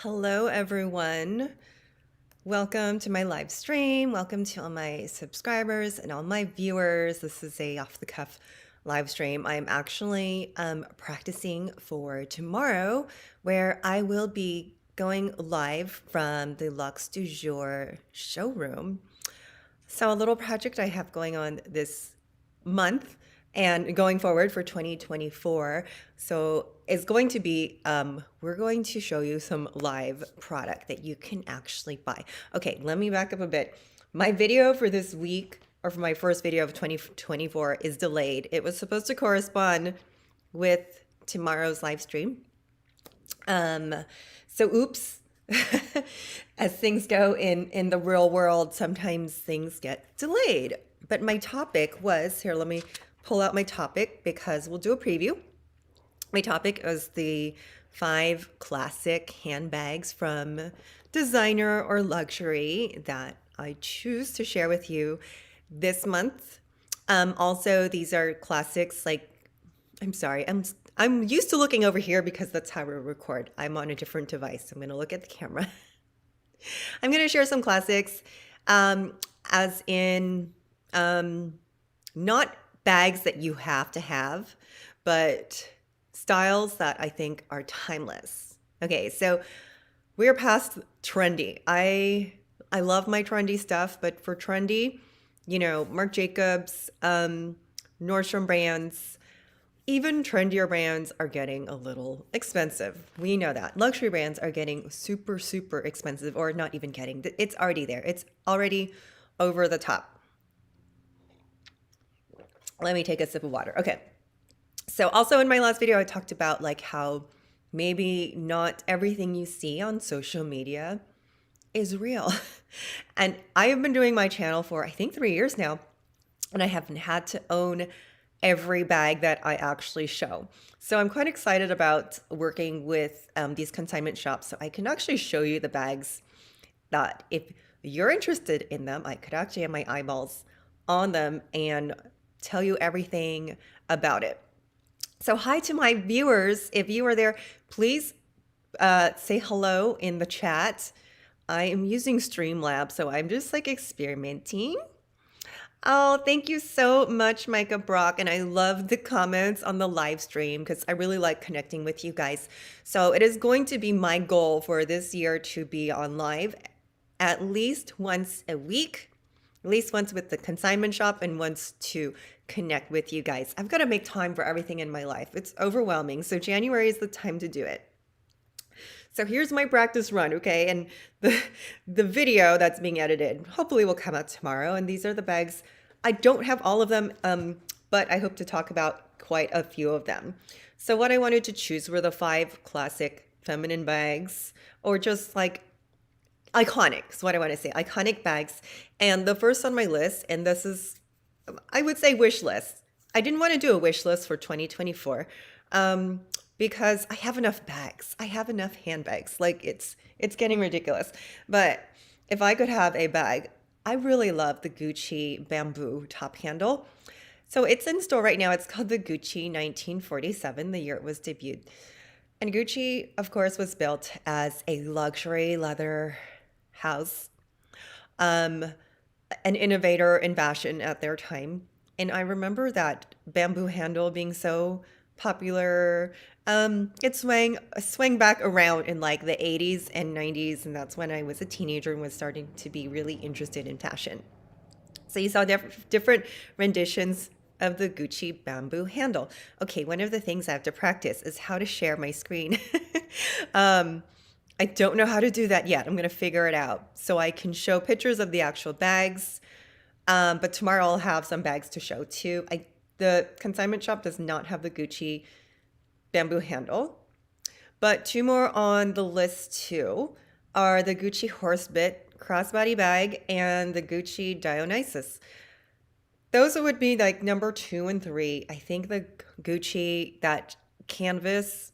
Hello, everyone. Welcome to my live stream. Welcome to all my subscribers and all my viewers. This is a off-the-cuff live stream. I'm actually practicing for tomorrow, where I will be going live from the Luxe du Jour showroom. So a little project I have going on this month and going forward for 2024. So it's going to be, we're going to show you some live product that you can actually buy. Okay, let me back up a bit. My video for this week, or for my first video of 2024, is delayed. It was supposed to correspond with tomorrow's live stream. So oops. As things go in the real world, sometimes things get delayed. But my topic was, here, let me pull out my topic because we'll do a preview. My topic was the 5 classic handbags from designer or luxury that I choose to share with you this month. Also, these are classics like, I'm sorry, I'm used to looking over here because that's how we record. I'm on a different device. I'm going to look at the camera. I'm going to share some classics, as in not bags that you have to have, but styles that I think are timeless. Okay, so we're past trendy. I love my trendy stuff, but for trendy, you know, Marc Jacobs, Nordstrom brands, even trendier brands are getting a little expensive. We know that. Luxury brands are getting super, super expensive, or not even getting. It's already there. It's already over the top. Let me take a sip of water. Okay. So also in my last video, I talked about like how maybe not everything you see on social media is real. And I have been doing my channel for, I think, 3 years now, and I haven't had to own every bag that I actually show. So I'm quite excited about working with these consignment shops, so I can actually show you the bags that if you're interested in them, I could actually have my eyeballs on them and tell you everything about it. So hi to my viewers. If you are there, please say hello in the chat. I am using Streamlabs, so I'm just like experimenting. Oh, thank you so much, Micah Brock. And I love the comments on the live stream because I really like connecting with you guys. So it is going to be my goal for this year to be on live at least once a week, at least once with the consignment shop and once to connect with you guys. I've got to make time for everything in my life. It's overwhelming. So January is the time to do it. So here's my practice run, okay? And the video that's being edited hopefully will come out tomorrow. And these are the bags. I don't have all of them, but I hope to talk about quite a few of them. So what I wanted to choose were the 5 classic feminine bags, or just like iconic, is what I want to say, iconic bags. And the first on my list, and this is, I would say, wish list. I didn't want to do a wish list for 2024. Because I have enough bags. I have enough handbags. Like it's getting ridiculous. But if I could have a bag, I really love the Gucci bamboo top handle. So it's in store right now. It's called the Gucci 1947, the year it was debuted. And Gucci, of course, was built as a luxury leather house, an innovator in fashion at their time. And I remember that bamboo handle being so popular. It swang back around in like the 80s and 90s, and that's when I was a teenager and was starting to be really interested in fashion. So you saw different renditions of the Gucci bamboo handle. Okay, one of the things I have to practice is how to share my screen. I don't know how to do that yet. I'm going to figure it out so I can show pictures of the actual bags. But tomorrow I'll have some bags to show too. The consignment shop does not have the Gucci bamboo handle, but 2 more on the list too are the Gucci horsebit crossbody bag and the Gucci Dionysus. Those would be like number 2 and 3. I think the Gucci, that canvas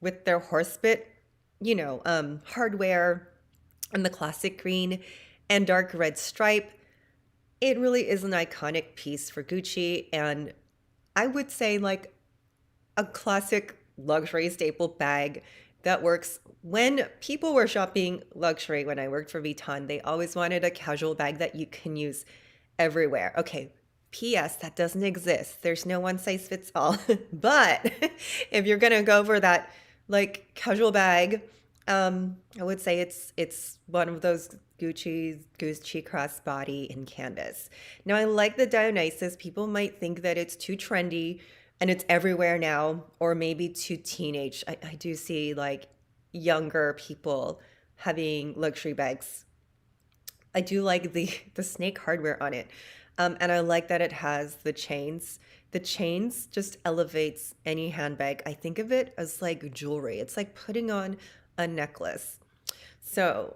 with their horsebit, you know, hardware, and the classic green and dark red stripe. It really is an iconic piece for Gucci, and I would say like a classic luxury staple bag that works. When people were shopping luxury, when I worked for Vuitton, they always wanted a casual bag that you can use everywhere. Okay, P.S. that doesn't exist. There's no one size fits all. But if you're gonna go for that like casual bag, I would say it's one of those Gucci crossbody in canvas. Now I like the Dionysus. People might think that it's too trendy and it's everywhere now, or maybe too teenage. I do see like younger people having luxury bags. I do like the snake hardware on it. And I like that it has the chains. The chains just elevates any handbag. I think of it as like jewelry. It's like putting on a necklace. So,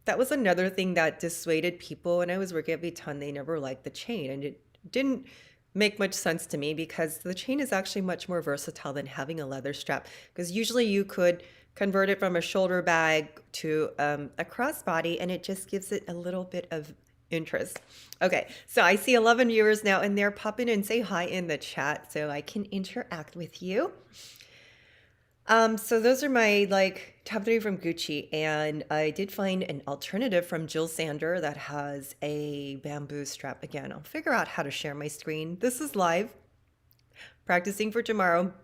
that was another thing that dissuaded people when I was working at Vuitton. They never liked the chain, and it didn't make much sense to me because the chain is actually much more versatile than having a leather strap. Because usually you could convert it from a shoulder bag to a crossbody, and it just gives it a little bit of interest. Okay, so I see 11 viewers now, and they're popping in. Say hi in the chat so I can interact with you. So those are my like top three from Gucci, and I did find an alternative from Jill Sander that has a bamboo strap. Again, I'll figure out how to share my screen. This is live, practicing for tomorrow.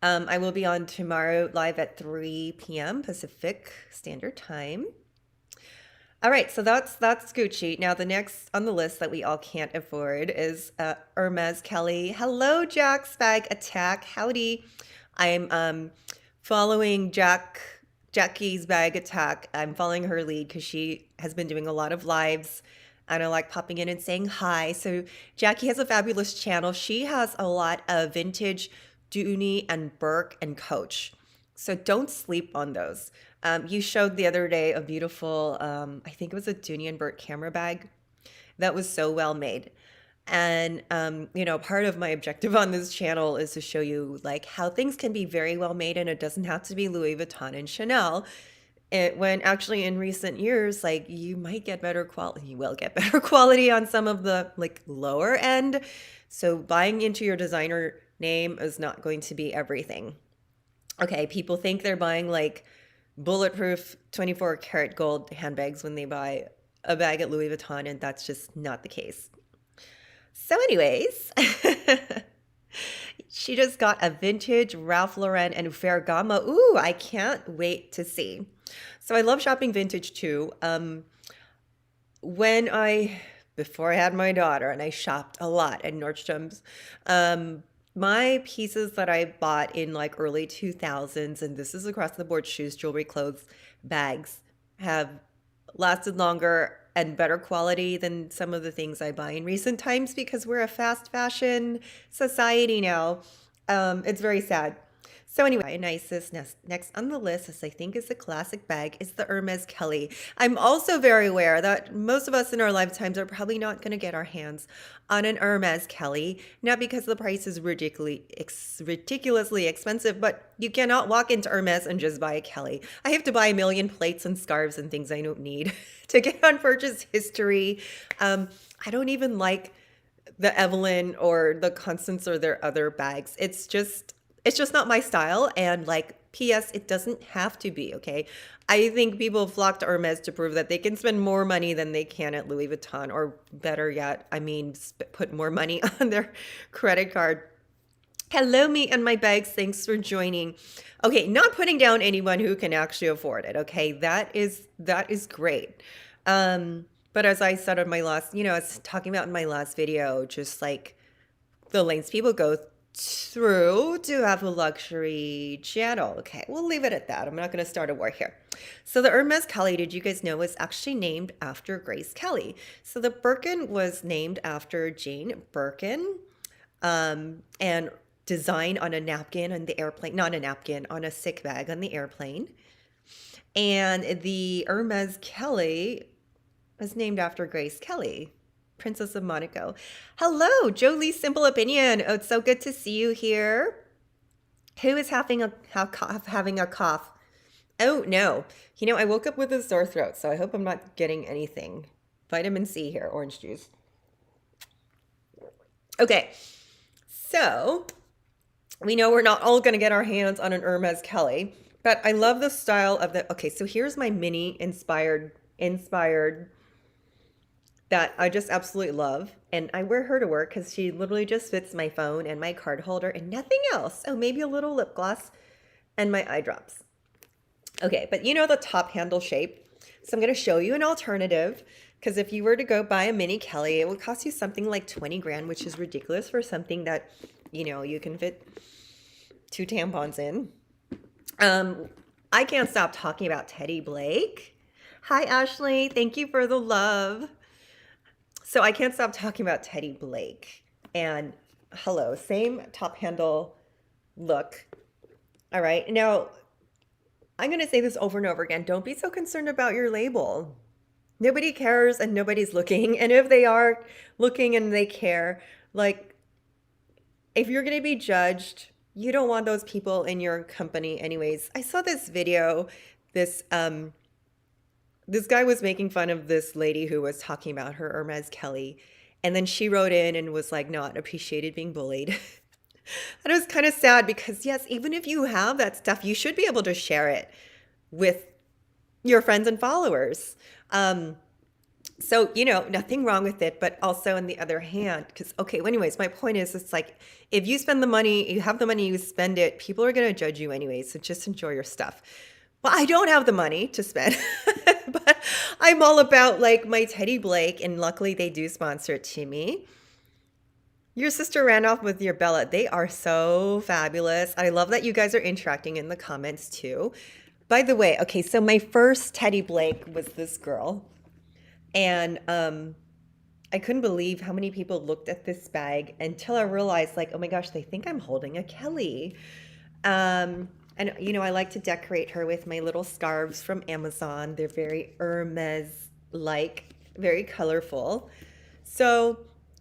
I will be on tomorrow live at 3 p.m. Pacific Standard Time. All right, so that's Gucci. Now the next on the list that we all can't afford is Hermes Kelly. Hello, Jack's Bag Attack. Howdy. I'm following Jackie's Bag Attack. I'm following her lead because she has been doing a lot of lives, and I like popping in and saying hi. So Jackie has a fabulous channel. She has a lot of vintage Dooney and Burke and Coach. So don't sleep on those. You showed the other day a beautiful, I think it was a Dooney and Burke camera bag that was so well made. And, part of my objective on this channel is to show you like how things can be very well made, and it doesn't have to be Louis Vuitton and Chanel. When actually in recent years, like you might get better quality, you will get better quality on some of the like lower end. So buying into your designer name is not going to be everything. Okay, people think they're buying like bulletproof 24 karat gold handbags when they buy a bag at Louis Vuitton, and that's just not the case. So anyways, she just got a vintage Ralph Lauren and Ferragamo. Ooh, I can't wait to see. So I love shopping vintage too. Before I had my daughter, and I shopped a lot at Nordstrom's, my pieces that I bought in like early 2000s, and this is across the board, shoes, jewelry, clothes, bags, have lasted longer and better quality than some of the things I buy in recent times because we're a fast fashion society now. It's very sad. So anyway, nicest next on the list, as I think is a classic bag, is the Hermes Kelly. I'm also very aware that most of us in our lifetimes are probably not going to get our hands on an Hermes Kelly, not because the price is ridiculously expensive, but you cannot walk into Hermes and just buy a Kelly. I have to buy a million plates and scarves and things I don't need to get on purchase history. I don't even like the Evelyn or the Constance or their other bags. It's just not my style. And like, P.S., it doesn't have to be, okay? I think people flock to Hermes to prove that they can spend more money than they can at Louis Vuitton, or better yet, put more money on their credit card. Hello, me and my bags. Thanks for joining. Okay, not putting down anyone who can actually afford it, okay? That is great. But as I said in my last, I was talking about in my last video, just like the lengths people go through to have a luxury channel. Okay, we'll leave it at that. I'm not going to start a war here. So the Hermes Kelly, did you guys know, was actually named after Grace Kelly. So the Birkin was named after Jane Birkin, and designed on a napkin on the airplane, not a napkin, on a sick bag on the airplane. And the Hermes Kelly was named after Grace Kelly, Princess of Monaco. Hello, Jolie's Simple Opinion. Oh, it's so good to see you here. Who is having a cough? Oh, no. I woke up with a sore throat, so I hope I'm not getting anything. Vitamin C here, orange juice. Okay, so we know we're not all going to get our hands on an Hermes Kelly. But I love the style of the, okay, so here's my mini inspired that I just absolutely love. And I wear her to work because she literally just fits my phone and my card holder and nothing else. Oh, maybe a little lip gloss and my eye drops. Okay, but you know the top handle shape. So I'm going to show you an alternative because if you were to go buy a mini Kelly, it would cost you something like 20 grand, which is ridiculous for something that, you know, you can fit 2 tampons in. I can't stop talking about Teddy Blake. Hi, Ashley. Thank you for the love. So I can't stop talking about Teddy Blake. And hello, same top handle look. All right. Now, I'm going to say this over and over again. Don't be so concerned about your label. Nobody cares and nobody's looking. And if they are looking and they care, like, if you're going to be judged, you don't want those people in your company anyways. I saw this video, this guy was making fun of this lady who was talking about her Hermes Kelly. And then she wrote in and was like, not appreciated being bullied. And it was kind of sad because yes, even if you have that stuff, you should be able to share it with your friends and followers. So, you know, nothing wrong with it, but also on the other hand, because, okay, well, anyways, my point is, it's like, if you spend the money, you have the money, you spend it, people are going to judge you anyway. So just enjoy your stuff. Well, I don't have the money to spend, but I'm all about like my Teddy Blake, and luckily they do sponsor it to me. Your sister ran off with your Bella. They are so fabulous. I love that you guys are interacting in the comments too. By the way, okay, so my first Teddy Blake was this girl. And I couldn't believe how many people looked at this bag until I realized, like, oh my gosh, they think I'm holding a Kelly. And, you know, I like to decorate her with my little scarves from Amazon. They're very Hermes-like, very colorful. So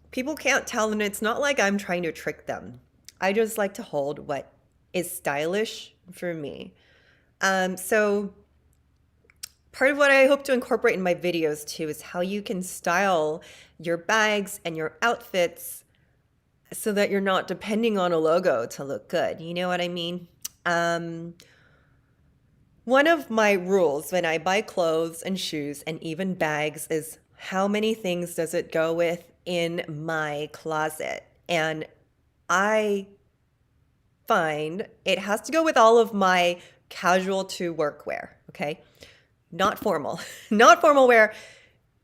people can't tell, and it's not like I'm trying to trick them. I just like to hold what is stylish for me. So part of what I hope to incorporate in my videos too is how you can style your bags and your outfits so that you're not depending on a logo to look good. You know what I mean? One of my rules when I buy clothes and shoes and even bags is how many things does it go with in my closet? And I find it has to go with all of my casual to work wear, okay? Not formal, not formal wear.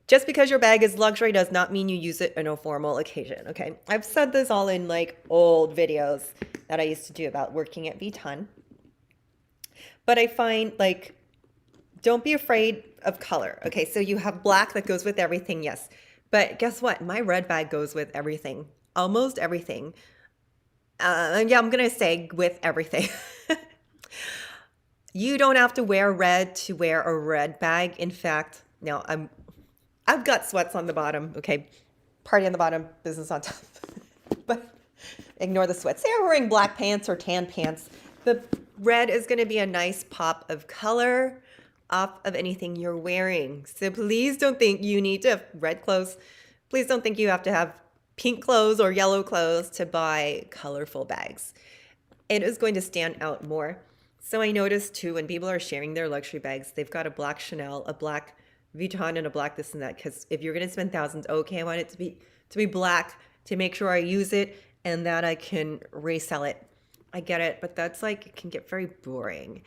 Just because your bag is luxury does not mean you use it in a formal occasion, okay? I've said this all in like old videos that I used to do about working at Vuitton. But I find like, don't be afraid of color. Okay, so you have black that goes with everything, yes. But guess what? My red bag goes with everything, almost everything. Yeah, I'm gonna say with everything. You don't have to wear red to wear a red bag. In fact, no, I've got sweats on the bottom. Okay, party on the bottom, business on top. But ignore the sweats. Say you're wearing black pants or tan pants. The red is going to be a nice pop of color off of anything you're wearing. So please don't think you need to have red clothes. Please don't think you have to have pink clothes or yellow clothes to buy colorful bags. It is going to stand out more. So I noticed too, when people are sharing their luxury bags, they've got a black Chanel, a black Vuitton, and a black this and that. Because if you're going to spend thousands, okay, I want it to be black to make sure I use it and that I can resell it. I get it, but that's like, it can get very boring.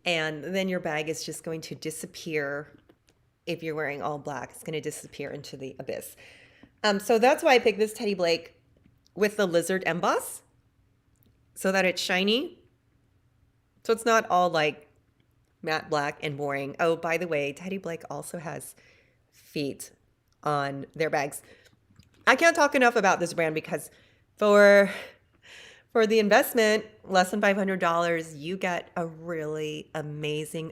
And then your bag is just going to disappear. If you're wearing all black, it's going to disappear into the abyss. So that's why I picked this Teddy Blake with the lizard emboss so that it's shiny. So it's not all like matte black and boring. Oh, by the way, Teddy Blake also has feet on their bags. I can't talk enough about this brand because for the investment, less than $500, you get a really amazing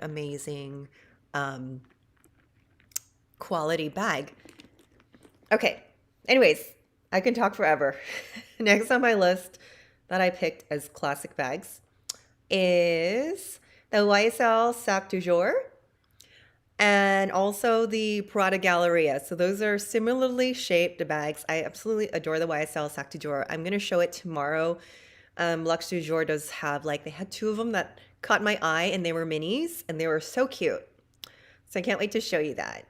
quality bag. Okay, anyways, I can talk forever. Next on my list that I picked as classic bags is the YSL Sac du Jour and also the Prada Galleria. So those are similarly shaped bags. I absolutely adore the YSL Sac du Jour. I'm going to show it tomorrow. Luxe du Jour does have, like, they had 2 of them that caught my eye, and they were minis and they were so cute. So I can't wait to show you that.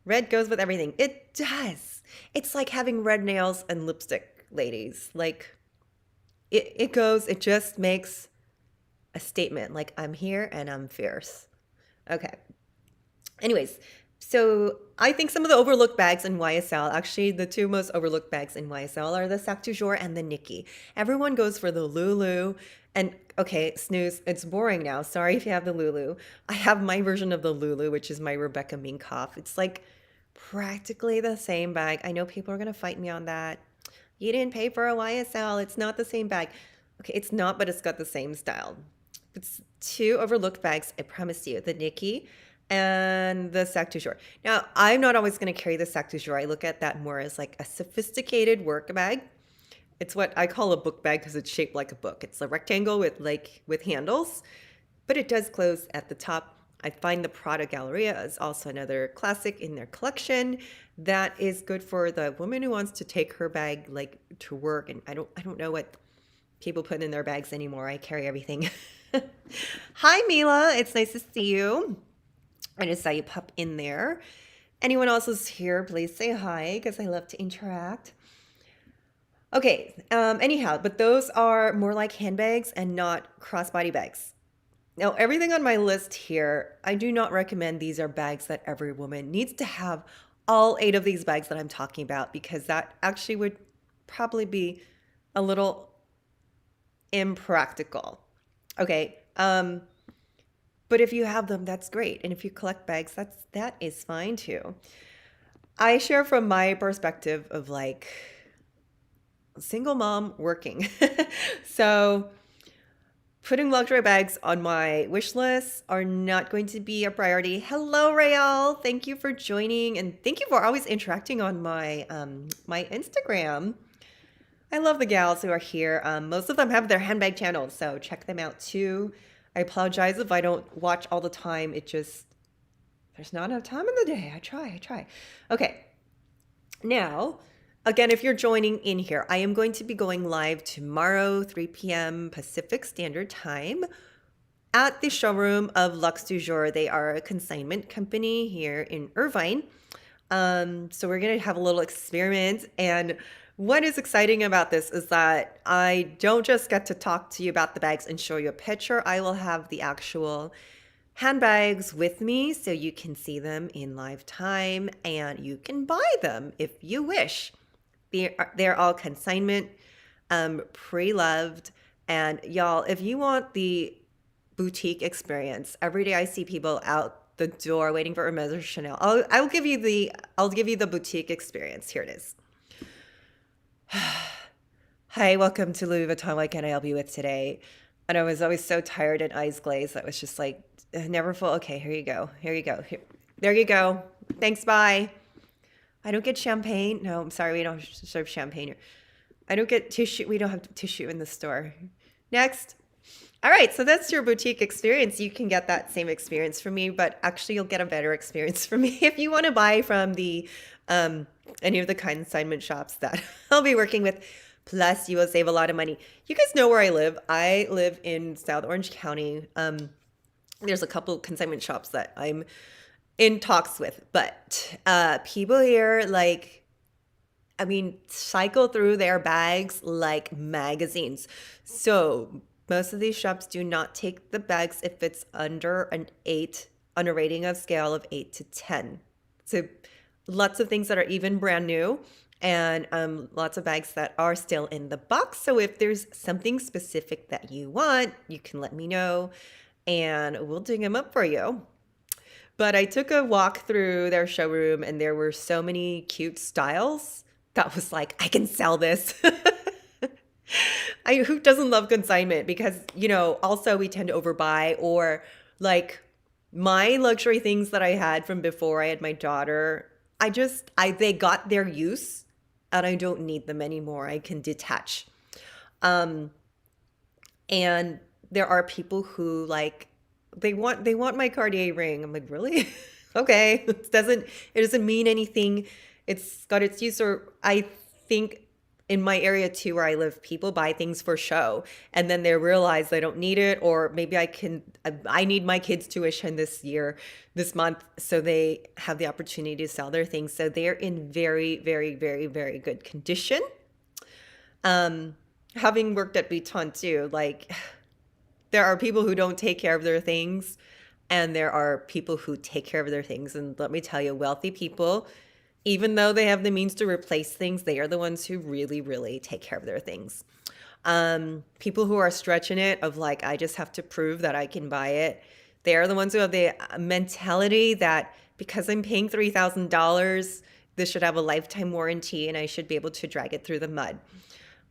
Red goes with everything. It does. It's like having red nails and lipstick, ladies. Like it goes, it just makes a statement like I'm here and I'm fierce. Okay. Anyways, so I think some of the overlooked bags in YSL, actually the two most overlooked bags in YSL are the Sac du Jour and the Nikki. Everyone goes for the Lulu. And okay, snooze, it's boring now. Sorry if you have the Lulu. I have my version of the Lulu, which is my Rebecca Minkoff. It's like practically the same bag. I know people are going to fight me on that. You didn't pay for a YSL. It's not the same bag. Okay, it's not, but it's got the same style. It's two overlooked bags, I promise you. The Nikki and the Sac du Jour. Now, I'm not always going to carry the Sac du Jour. I look at that more as like a sophisticated work bag. It's what I call a book bag because it's shaped like a book. It's a rectangle with handles, but it does close at the top. I find the Prada Galleria is also another classic in their collection that is good for the woman who wants to take her bag like to work. And I don't know what people put in their bags anymore. I carry everything. Hi, Mila. It's nice to see you. I just saw you pop in there. Anyone else is here, please say hi because I love to interact. Okay, anyhow, but those are more like handbags and not crossbody bags. Now, everything on my list here, I do not recommend these are bags that every woman needs to have all 8 of these bags that I'm talking about because that actually would probably be a little impractical. Okay, but if you have them, that's great. And if you collect bags, that is fine too. I share from my perspective of like single mom working. So putting luxury bags on my wish list are not going to be a priority. Hello, Rael. Thank you for joining. And thank you for always interacting on my my Instagram. I love the gals who are here. Most of them have their handbag channels, so check them out too. I apologize if I don't watch all the time. There's not enough time in the day. I try. Okay. Now, again, if you're joining in here, I am going to be going live tomorrow, 3 p.m. Pacific Standard Time at the showroom of Luxe du Jour. They are a consignment company here in Irvine. So we're going to have a little experiment. And what is exciting about this is that I don't just get to talk to you about the bags and show you a picture. I will have the actual handbags with me so you can see them in live time and you can buy them if you wish. They're all consignment, pre-loved. And y'all, if you want the boutique experience, every day I see people out the door waiting for Hermes or Chanel. I'll give you the boutique experience. Here it is. Hi, welcome to Louis Vuitton. What can I help you with today? And I was always so tired and eyes glazed. That was just like never full. Okay, here you go. There you go. Thanks. Bye. I don't get champagne. No, I'm sorry. We don't serve champagne here. I don't get tissue. We don't have tissue in the store. Next. All right. So that's your boutique experience. You can get that same experience from me, but actually you'll get a better experience from me if you want to buy from the any of the consignment shops that I'll be working with. Plus, you will save a lot of money. You guys know where I live. I live in South Orange County. There's a couple consignment shops that I'm in talks with, but people here cycle through their bags like magazines. So most of these shops do not take the bags if it's under on a rating of scale of 8 to 10. So lots of things that are even brand new and lots of bags that are still in the box. So if there's something specific that you want, you can let me know and we'll dig them up for you. But I took a walk through their showroom and there were so many cute styles that was like, I can sell this. Who doesn't love consignment? Because, also we tend to overbuy, or like my luxury things that I had from before I had my daughter, they got their use and I don't need them anymore. I can detach. And there are people who they want my Cartier ring. I'm like, really? Okay. It doesn't mean anything. It's got its use. Or I think in my area too, where I live, people buy things for show and then they realize they don't need it, or maybe I need my kids' tuition this month, so they have the opportunity to sell their things. So they're in very, very, very, very good condition. Having worked at Vuitton too, like there are people who don't take care of their things and there are people who take care of their things. And let me tell you, wealthy people, even though they have the means to replace things, they are the ones who really, really take care of their things. People who are stretching it of like, I just have to prove that I can buy it. They are the ones who have the mentality that because I'm paying $3,000, this should have a lifetime warranty and I should be able to drag it through the mud.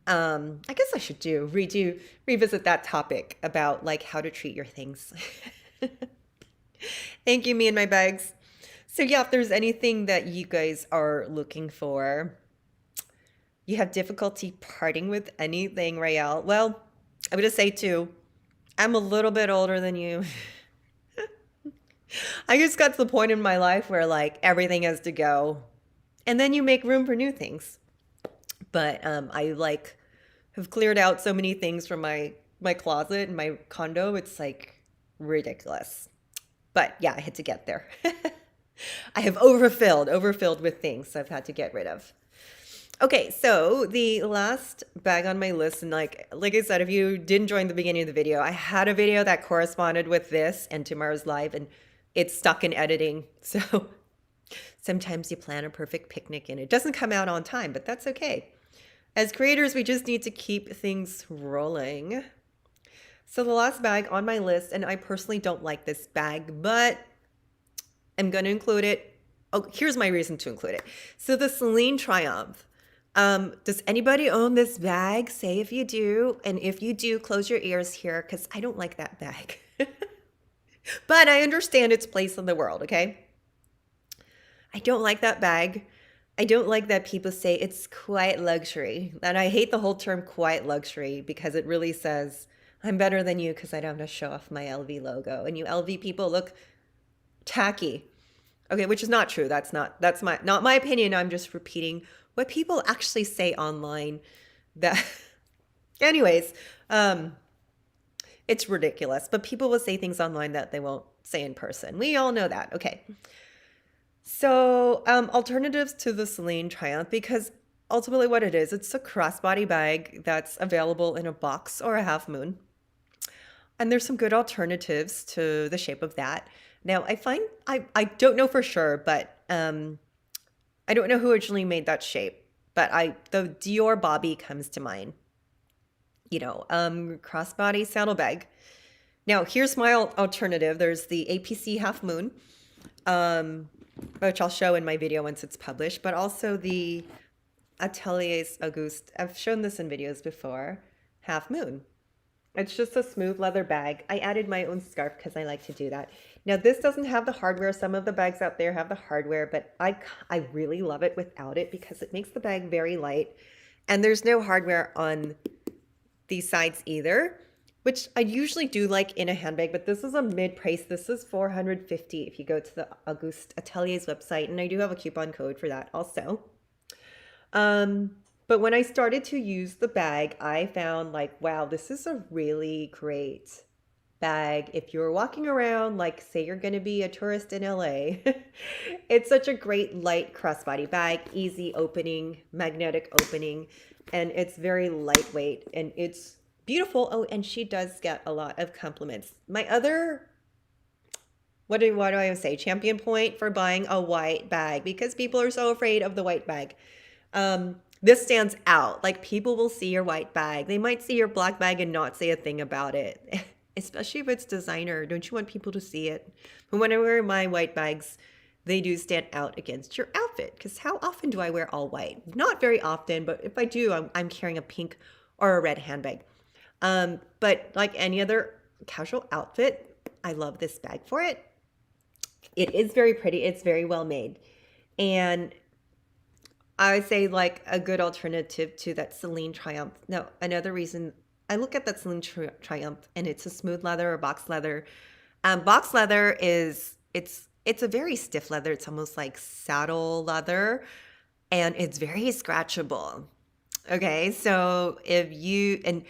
I guess I should revisit that topic about like how to treat your things. Thank you, me and my bags. So yeah, if there's anything that you guys are looking for, you have difficulty parting with anything, Rael. Well, I'm gonna say too, I'm a little bit older than you. I just got to the point in my life where like everything has to go, and then you make room for new things. But I like have cleared out so many things from my closet and my condo. It's like ridiculous. But yeah, I had to get there. I have overfilled with things, so I've had to get rid of. Okay, so the last bag on my list, and like I said, if you didn't join the beginning of the video, I had a video that corresponded with this and tomorrow's live, and it's stuck in editing. So sometimes you plan a perfect picnic and it doesn't come out on time, but that's okay. As creators, we just need to keep things rolling. So the last bag on my list, and I personally don't like this bag, but I'm going to include it. Oh, here's my reason to include it. So the Celine Triumph. Does anybody own this bag? Say if you do. And if you do, close your ears here because I don't like that bag. But I understand its place in the world, okay? I don't like that bag. I don't like that people say it's quiet luxury. And I hate the whole term quiet luxury because it really says I'm better than you because I don't have to show off my LV logo. And you LV people look tacky. Okay, which is not true. That's not my opinion. I'm just repeating what people actually say online. That anyways, it's ridiculous. But people will say things online that they won't say in person. We all know that. Okay. So alternatives to the Celine Triumph, because ultimately what it is, it's a crossbody bag that's available in a box or a half moon. And there's some good alternatives to the shape of that. Now, I find, I don't know for sure, but I don't know who originally made that shape, but the Dior Bobby comes to mind. You know, crossbody saddlebag. Now, here's my alternative. There's the APC Half Moon, which I'll show in my video once it's published, but also the Ateliers Auguste. I've shown this in videos before. Half Moon. It's just a smooth leather bag. I added my own scarf because I like to do that. Now, this doesn't have the hardware. Some of the bags out there have the hardware, but I really love it without it because it makes the bag very light. And there's no hardware on these sides either, which I usually do like in a handbag, but this is a mid-price. This is $450 if you go to the Auguste Atelier's website, and I do have a coupon code for that also. But when I started to use the bag, I found like, wow, this is a really great bag. If you're walking around, like say you're going to be a tourist in LA, it's such a great light crossbody bag, easy opening, magnetic opening, and it's very lightweight and it's beautiful. Oh, and she does get a lot of compliments. My other, what do I say, champion point for buying a white bag, because people are so afraid of the white bag. This stands out. Like people will see your white bag. They might see your black bag and not say a thing about it, especially if it's designer. Don't you want people to see it? But when I wear my white bags, they do stand out against your outfit. Because how often do I wear all white? Not very often, but if I do, I'm carrying a pink or a red handbag. But like any other casual outfit, I love this bag for it. It is very pretty. It's very well made. And I would say like a good alternative to that Celine Triumph. Now, another reason I look at that Celine Triumph and it's a smooth leather or box leather. Box leather is, it's a very stiff leather. It's almost like saddle leather and it's very scratchable. Okay, so if you, and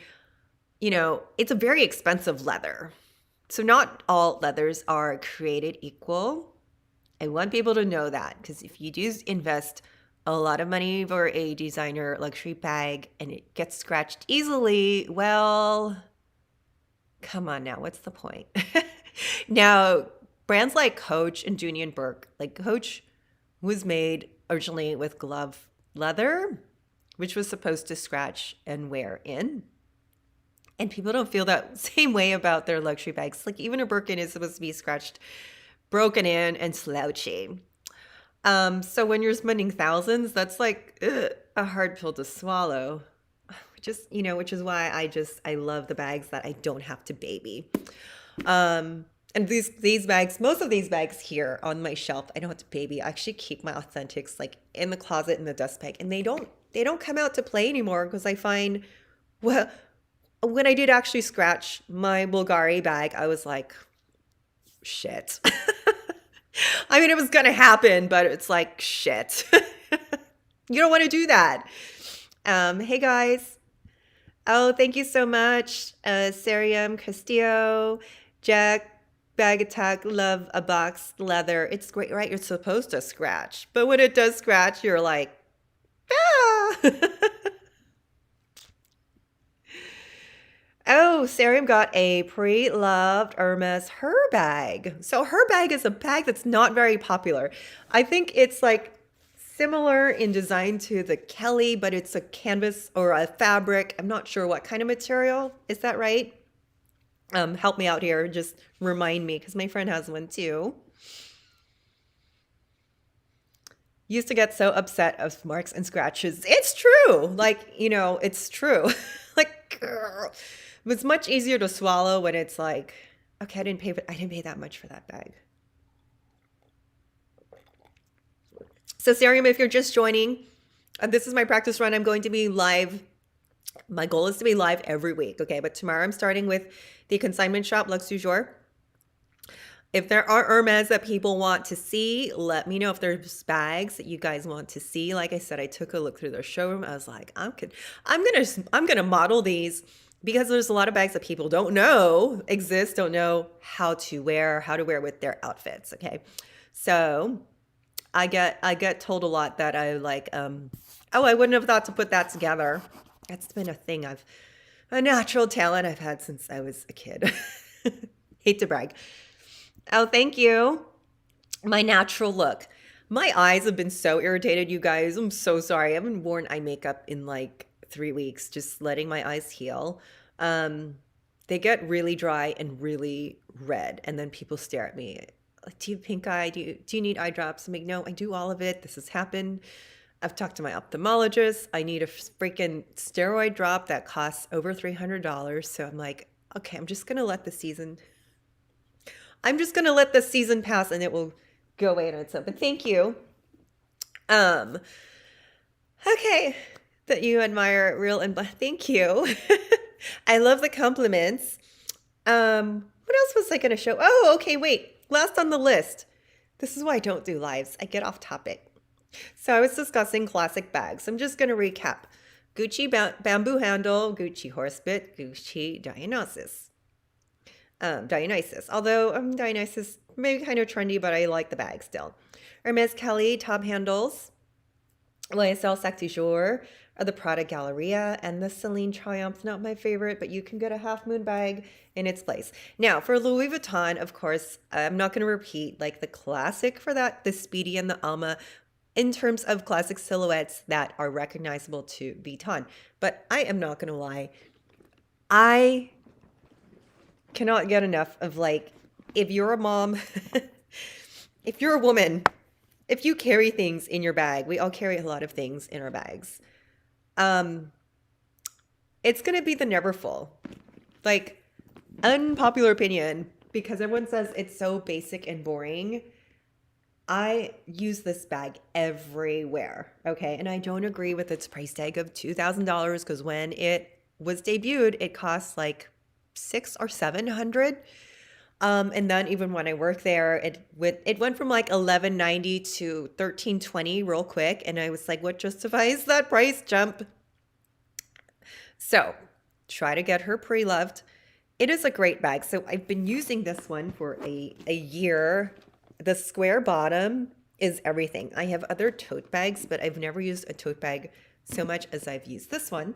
it's a very expensive leather. So not all leathers are created equal. I want people to know that because if you do invest a lot of money for a designer luxury bag and it gets scratched easily, well, come on now, what's the point? Now, brands like Coach and Dooney and Burke, like Coach was made originally with glove leather, which was supposed to scratch and wear in. And people don't feel that same way about their luxury bags. Like even a Birkin is supposed to be scratched, broken in, and slouchy. So when you're spending thousands, that's like a hard pill to swallow. Which is why I love the bags that I don't have to baby. And these bags, most of these bags here on my shelf, I don't have to baby. I actually keep my authentics like in the closet in the dust bag, and they don't come out to play anymore because I find, well, when I did actually scratch my Bulgari bag, I was like, shit. I mean, it was gonna happen, but it's like shit. You don't want to do that. Hey guys. Oh, thank you so much, Sariam Castillo, Jack. Bag attack, love a box leather. It's great, right? You're supposed to scratch. But when it does scratch, you're like, ah. Oh, Sariam got a pre-loved Hermes her bag. So her bag is a bag that's not very popular. I think it's like similar in design to the Kelly, but it's a canvas or a fabric. I'm not sure what kind of material. Is that right? Help me out here. Just remind me because my friend has one too. Used to get so upset of marks and scratches. It's true. Like, it's true. Like, it's much easier to swallow when it's like, okay, I didn't pay that much for that bag. So Sariam, if you're just joining, this is my practice run. I'm going to be live. My goal is to be live every week. Okay. But tomorrow I'm starting with the consignment shop, Luxe du Jour. If there are Hermes that people want to see, let me know if there's bags that you guys want to see. Like I said, I took a look through their showroom. I was like, I'm gonna model these because there's a lot of bags that people don't know exist, don't know how to wear with their outfits. Okay, so I get told a lot that I like. I wouldn't have thought to put that together. That's been a thing. A natural talent I've had since I was a kid. Hate to brag. Oh, thank you. My natural look. My eyes have been so irritated, you guys. I'm so sorry. I haven't worn eye makeup in like 3 weeks, just letting my eyes heal. They get really dry and really red, and then people stare at me like, do you have pink eye? Do you need eye drops? I'm like, no, I do all of it. This has happened. I've talked to my ophthalmologist. I need a freaking steroid drop that costs over $300. So I'm like, okay, I'm just going to let the season pass and it will go away on its own. But thank you. Okay, that you admire real and thank you. I love the compliments. What else was I going to show? Oh, okay, wait. Last on the list. This is why I don't do lives. I get off topic. So I was discussing classic bags. I'm just going to recap. Gucci bamboo handle, Gucci horsebit, Gucci Dionysus. Although Dionysus maybe kind of trendy, but I like the bag still. Hermes Kelly top handles, YSL Sac du Jour, or the Prada Galleria, and the Celine Triumph. Not my favorite, but you can get a half moon bag in its place. Now for Louis Vuitton, of course, I'm not going to repeat like the classic for that, the Speedy and the Alma, in terms of classic silhouettes that are recognizable to Vuitton. But I am not going to lie. I cannot get enough of like, if you're a mom, if you're a woman, if you carry things in your bag, we all carry a lot of things in our bags. It's going to be the Neverfull. Like, unpopular opinion, because everyone says it's so basic and boring. I use this bag everywhere, okay? And I don't agree with its price tag of $2,000 because when it was debuted, it cost like $600 or $700. And then even when I worked there, it went from like $1,190 to $1,320 real quick. And I was like, what justifies that price jump? So try to get her pre-loved. It is a great bag. So I've been using this one for a year. The square bottom is everything. I have other tote bags, but I've never used a tote bag so much as I've used this one.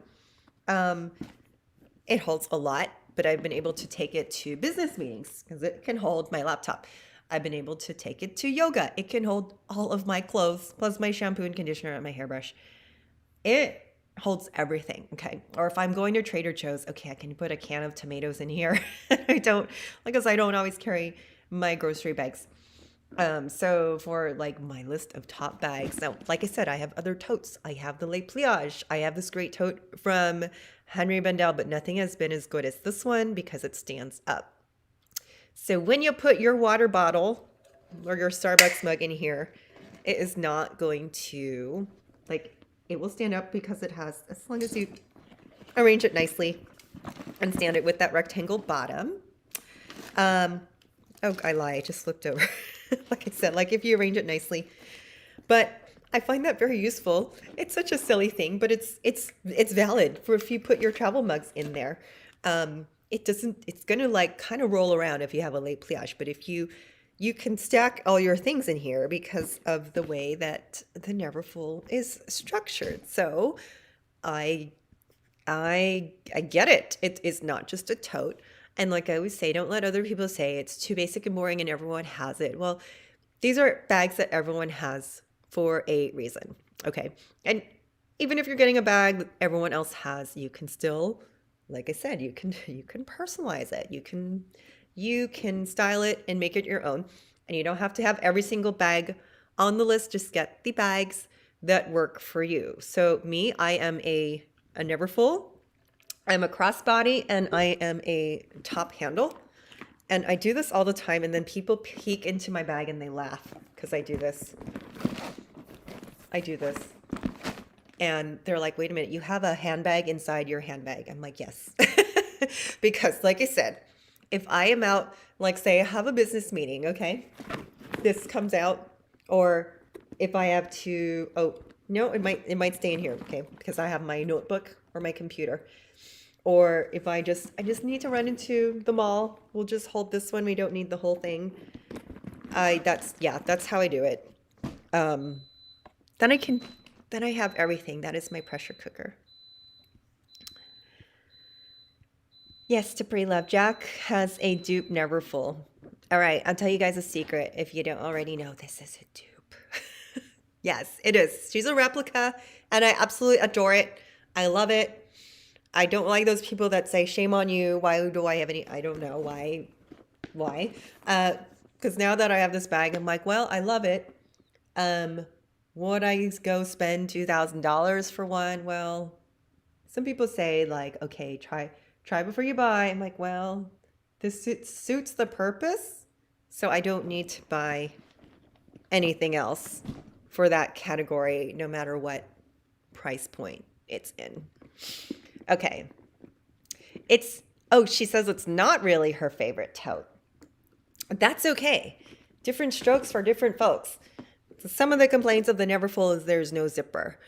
It holds a lot, but I've been able to take it to business meetings because it can hold my laptop. I've been able to take it to yoga. It can hold all of my clothes, plus my shampoo and conditioner and my hairbrush. It holds everything, okay? Or if I'm going to Trader Joe's, okay, I can put a can of tomatoes in here. I don't, because I don't always carry my grocery bags. So for like my list of top bags, now, like I said, I have other totes. I have the Les Pliages. I have this great tote from Henry Bendel, but nothing has been as good as this one because it stands up. So when you put your water bottle or your Starbucks mug in here, it is not going to, like, it will stand up because it has, as long as you arrange it nicely and stand it with that rectangle bottom. Oh, I lie, I just flipped over. Like I said, like if you arrange it nicely. But I find that very useful. It's such a silly thing, but it's valid for if you put your travel mugs in there. It doesn't, it's gonna like kind of roll around if you have a Les Pliage, but if you can stack all your things in here because of the way that the Neverfull is structured. So I get it. It is not just a tote. And like I always say, don't let other people say it's too basic and boring and everyone has it. Well, these are bags that everyone has for a reason. Okay. And even if you're getting a bag that everyone else has, you can still, like I said, you can personalize it. You can style it and make it your own. And you don't have to have every single bag on the list. Just get the bags that work for you. So me, I am a Neverfull. I'm a crossbody and I am a top handle. And I do this all the time. And then people peek into my bag and they laugh because I do this. And they're like, wait a minute, you have a handbag inside your handbag. I'm like, yes. Because like I said, if I am out, like say I have a business meeting, okay, this comes out, or if I have to, oh, no, it might stay in here, okay, because I have my notebook or my computer. Or if I just need to run into the mall, we'll just hold this one. We don't need the whole thing. That's how I do it. Then I have everything. That is my pressure cooker. Yes, to pre-love. Jack has a dupe Neverfull. All right, I'll tell you guys a secret if you don't already know. This is a dupe. Yes, it is. She's a replica, and I absolutely adore it. I love it. I don't like those people that say, shame on you. Why do I have any? I don't know why. Because now that I have this bag, I'm like, well, I love it. Would I go spend $2,000 for one? Well, some people say like, okay, try before you buy. I'm like, well, this suits the purpose. So I don't need to buy anything else for that category, no matter what price point it's in. Okay. She says it's not really her favorite tote. That's okay. Different strokes for different folks. Some of the complaints of the Neverfull is there's no zipper.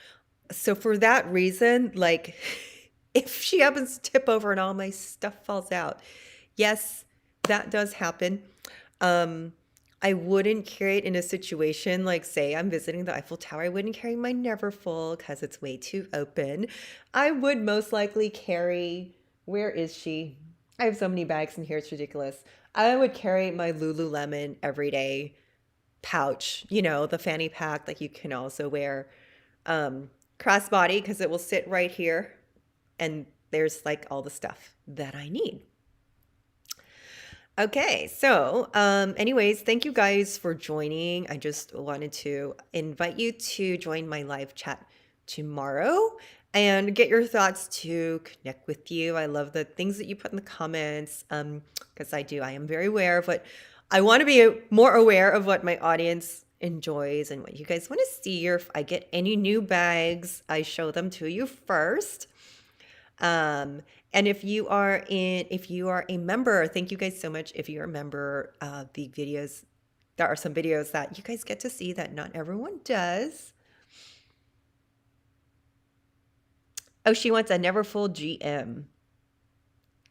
So for that reason, like if she happens to tip over and all my stuff falls out, yes, that does happen. I wouldn't carry it in a situation like, say, I'm visiting the Eiffel Tower. I wouldn't carry my Neverfull because it's way too open. I would most likely carry, where is she? I have so many bags in here, it's ridiculous. I would carry my Lululemon everyday pouch, the fanny pack that you can also wear crossbody because it will sit right here. And there's like all the stuff that I need. Okay, so anyways, thank you guys for joining. I just wanted to invite you to join my live chat tomorrow and get your thoughts to connect with you. I love the things that you put in the comments because I am very aware of what I want to be more aware of what my audience enjoys and what you guys want to see. Or if I get any new bags, I show them to you first. And if you are a member, thank you guys so much. If you're a member, the videos, there are some videos that you guys get to see that not everyone does. Oh, she wants a never full GM.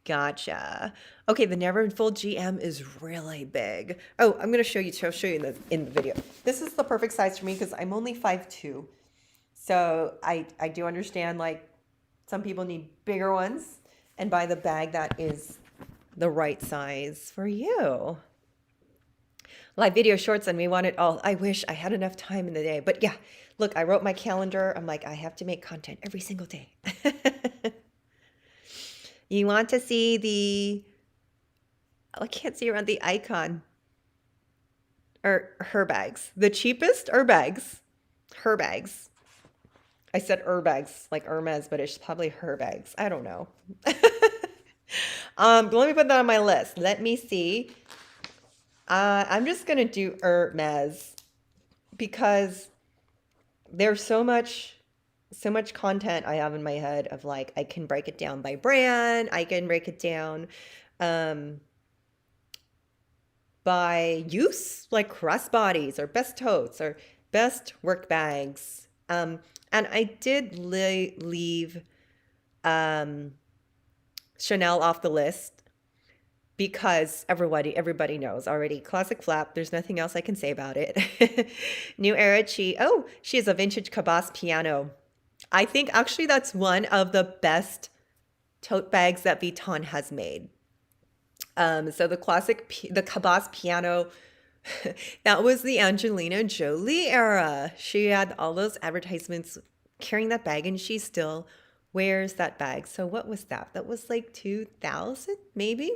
Gotcha. Okay, the never full GM is really big. Oh, I'm gonna show you. I'll show you in the video. This is the perfect size for me because I'm only 5'2". So I do understand like some people need bigger ones, and buy the bag that is the right size for you. Live video shorts, and we want it all. I wish I had enough time in the day, but yeah, look, I wrote my calendar. I'm like, I have to make content every single day. You want to see the, oh, I can't see around the icon, or her bags. The cheapest bags. Her bags. I said bags like Hermes, but it's probably her bags. I don't know. But let me put that on my list. Let me see. I'm just gonna do Hermes because there's so much content I have in my head of like I can break it down by brand, I can break it down by use, like crossbodies or best totes or best work bags. And I did leave Chanel off the list because everybody knows already. Classic flap. There's nothing else I can say about it. New Era Chi. Oh, she has a vintage Cabas piano. I think actually that's one of the best tote bags that Vuitton has made. So the Cabas piano, that was the Angelina Jolie era. She had all those advertisements carrying that bag, and she still wears that bag. So what was that? That was like 2000, maybe.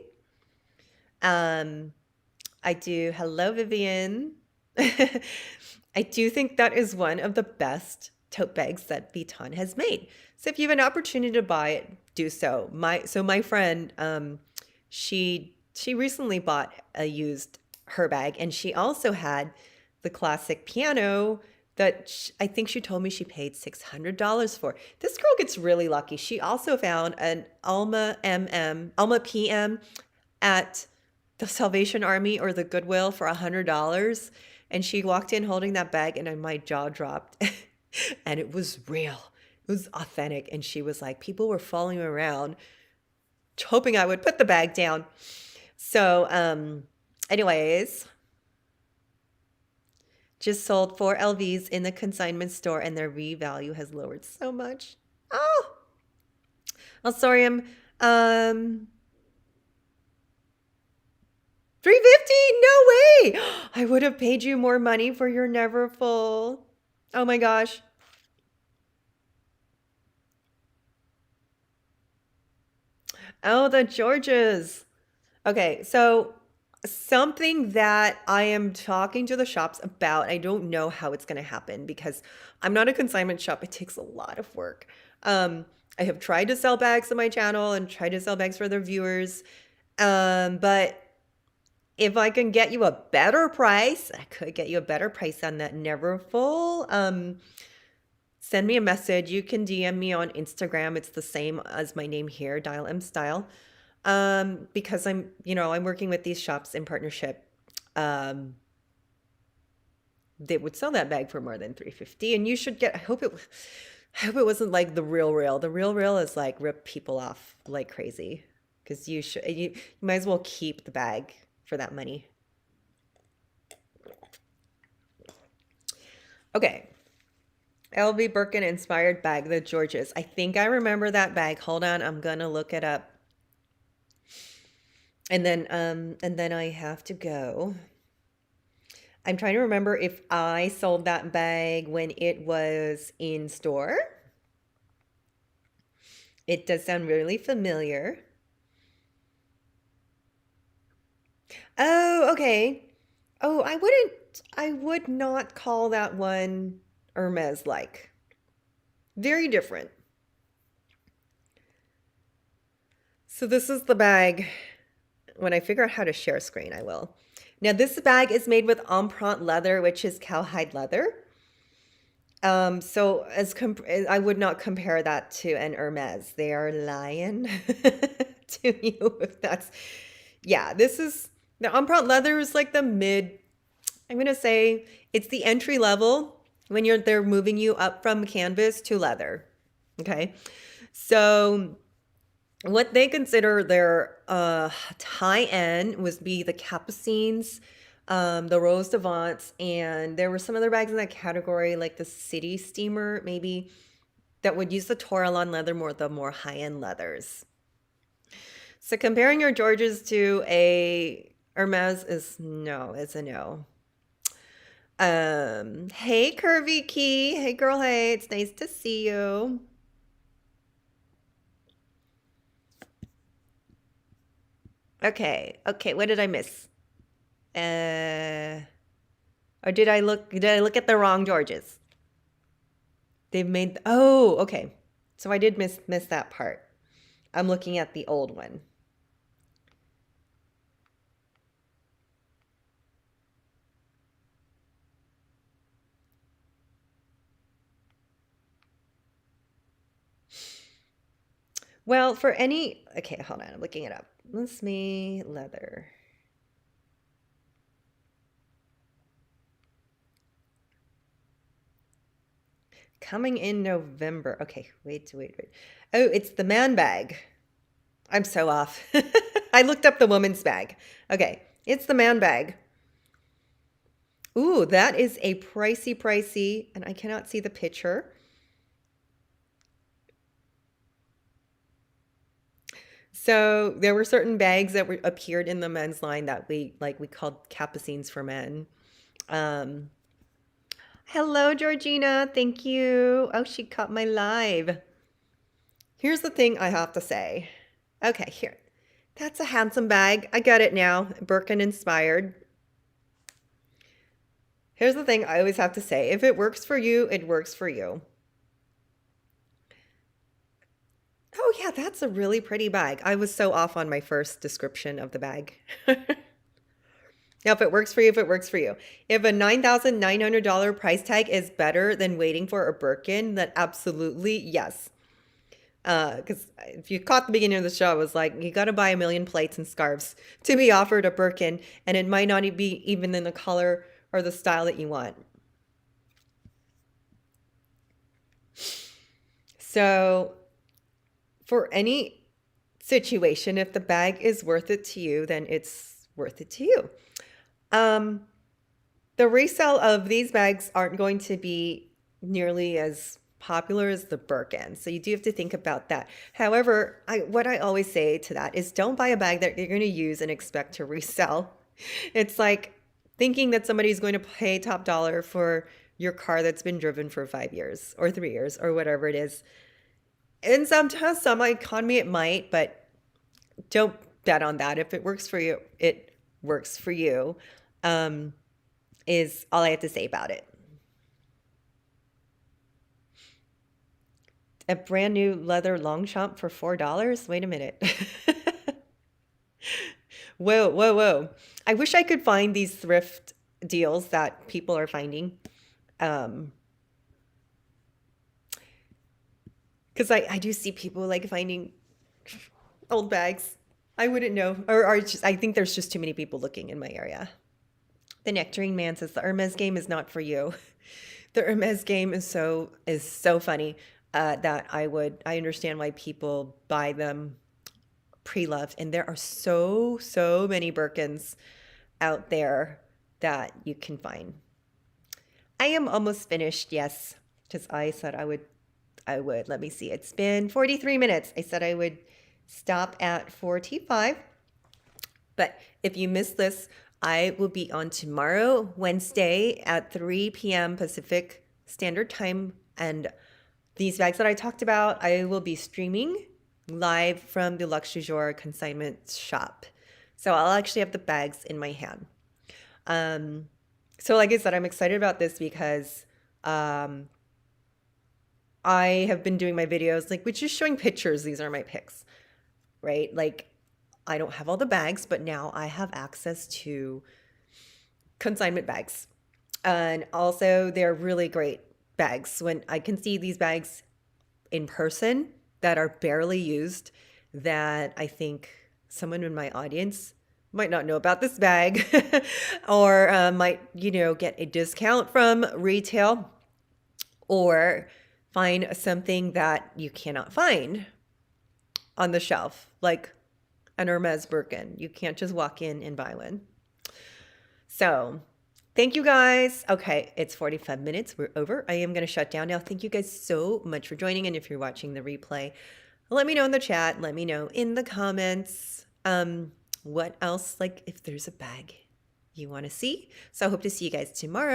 I do. Hello, Vivian. I do think that is one of the best tote bags that Vuitton has made. So if you have an opportunity to buy it, do so. My friend, she recently bought a used her bag, and she also had the classic piano that I think she told me she paid $600 for. This girl gets really lucky. She also found an Alma PM at the Salvation Army or the Goodwill for $100. And she walked in holding that bag, and my jaw dropped. And it was real. It was authentic. And she was like, people were following around, hoping I would put the bag down. So, anyways, just sold 4 LVs in the consignment store, and their revalue has lowered so much. Oh, sorry, I'm 350? No way. I would have paid you more money for your never full. Oh my gosh. Oh, the Georges. Okay, so something that I am talking to the shops about, I don't know how it's going to happen because I'm not a consignment shop. It takes a lot of work. I have tried to sell bags on my channel and tried to sell bags for their viewers. But if I can get you a better price, I could get you a better price on that never full. Send me a message. You can DM me on Instagram. It's the same as my name here, Dial M Style. Because I'm working with these shops in partnership. They would sell that bag for more than $350, and you should get. I hope it wasn't like the real. The real is like rip people off like crazy, because you might as well keep the bag for that money. Okay. LV Birkin inspired bag, the Georges. I think I remember that bag. Hold on, I'm gonna look it up. And then I have to go. I'm trying to remember if I sold that bag when it was in store. It does sound really familiar. Oh, okay. Oh, I would not call that one Hermes-like. Very different. So this is the bag. When I figure out how to share screen, I will. Now this bag is made with empreinte leather, which is cowhide leather. So I would not compare that to an Hermes. They are lying to you if that's, yeah, this is, the empreinte leather is like the mid, I'm going to say it's the entry level when they're moving you up from canvas to leather. Okay. So what they consider their high end was be the Capucines, the Rose Devants, and there were some other bags in that category, like the City Steamer, maybe, that would use the Toralon leather more, the more high end leathers. So comparing your Georges to a Hermes is no, it's a no. Hey Curvy Key, hey girl, hey, it's nice to see you. Okay, okay, what did I miss? Uh, or did I look at the wrong Georges? They've made, oh, okay. So I did miss that part. I'm looking at the old one. Well, for any, okay, hold on, I'm looking it up. Let's me leather. Coming in November. Okay, wait. Oh, it's the man bag. I'm so off. I looked up the woman's bag. Okay, it's the man bag. Ooh, that is a pricey, and I cannot see the picture. So there were certain bags that appeared in the men's line that we called Capucines for men. Um, Hello, Georgina. Thank you. Oh, she caught my live. Here's the thing I have to say. Okay, here. That's a handsome bag. I get it now. Birkin inspired. Here's the thing I always have to say. If it works for you, it works for you. Oh, yeah, that's a really pretty bag. I was so off on my first description of the bag. Now, if it works for you, if it works for you. If a $9,900 price tag is better than waiting for a Birkin, then absolutely yes. Because if you caught the beginning of the show, I was like, you got to buy a million plates and scarves to be offered a Birkin, and it might not be even in the color or the style that you want. So, for any situation, if the bag is worth it to you, then it's worth it to you. Um, the resale of these bags aren't going to be nearly as popular as the Birkin. So you do have to think about that. However, what I always say to that is don't buy a bag that you're going to use and expect to resell. It's like thinking that somebody's going to pay top dollar for your car that's been driven for 5 years or 3 years or whatever it is. In some economy it might, but don't bet on that. If it works for you, it works for you. Um, is all I have to say about it. A brand new leather Longchamp for $4? Wait a minute. Whoa. I wish I could find these thrift deals that people are finding. Um, because I do see people like finding old bags. I wouldn't know. Or just, I think there's just too many people looking in my area. The Nectarine Man says the Hermes game is not for you. The Hermes game is so funny that I understand why people buy them pre-loved, and there are so many Birkins out there that you can find. I am almost finished, yes, because I said I would. Let me see. It's been 43 minutes. I said I would stop at 45. But if you missed this, I will be on tomorrow, Wednesday at 3 p.m. Pacific Standard Time. And these bags that I talked about, I will be streaming live from the Luxe du Jour consignment shop. So I'll actually have the bags in my hand. So like I said, I'm excited about this because I have been doing my videos, like, which is showing pictures. These are my pics, right? Like, I don't have all the bags, but now I have access to consignment bags. And also, they're really great bags. When I can see these bags in person that are barely used, that I think someone in my audience might not know about this bag or might, get a discount from retail or find something that you cannot find on the shelf, like an Hermes Birkin. You can't just walk in and buy one. So thank you guys. Okay, it's 45 minutes. We're over. I am going to shut down now. Thank you guys so much for joining. And if you're watching the replay, let me know in the chat. Let me know in the comments what else, like if there's a bag you want to see. So I hope to see you guys tomorrow.